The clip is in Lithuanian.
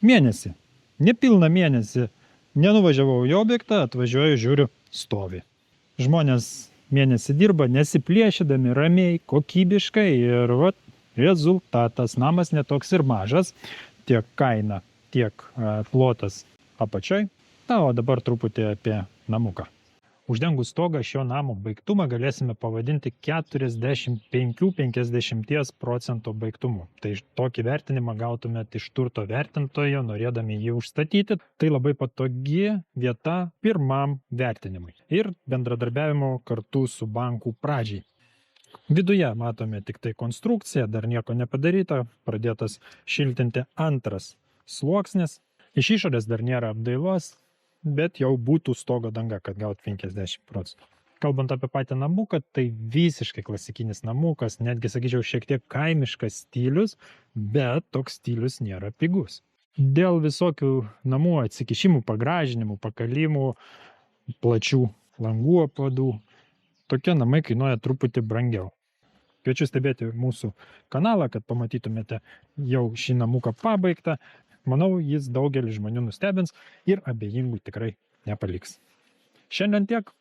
Mėnesį. Nepilną mėnesį nenuvažiavau į objektą, atvažiuoju, žiūriu, stovi. Žmonės mėnesį dirba nesiplėšydami, ramiai, kokybiškai ir vat rezultatas. Namas netoks ir mažas, tiek kaina, tiek plotas apačioj. Na, o dabar truputį apie namuką. Uždengus stogą šio namo baigtumą galėsime pavadinti 45–50% baigtumu. Tai tokį vertinimą gautumėte iš turto vertintojo, norėdami jį užstatyti. Tai labai patogi vieta pirmam vertinimui ir bendradarbiavimo kartu su banku pradžiai. Viduje matome tik tai konstrukciją, dar nieko nepadaryta, pradėtas šiltinti antras sluoksnis. Iš išorės dar nėra apdailos, bet jau būtų stogo danga, kad gaut 50%. Kalbant apie patį namuką, tai visiškai klasikinis namukas, netgi, sakyčiau, šiek tiek kaimiškas stilius, bet toks stilius nėra pigus. Dėl visokių namų atsikišimų, pagražinimų, pakalimų, plačių langų apvadų, tokie namai kainuoja truputį brangiau. Kviečiu stebėti mūsų kanalą, kad pamatytumėte jau šį namuką pabaigtą. Manau, jis daugelį žmonių nustebins ir abejingų tikrai nepaliks. Šiandien tiek.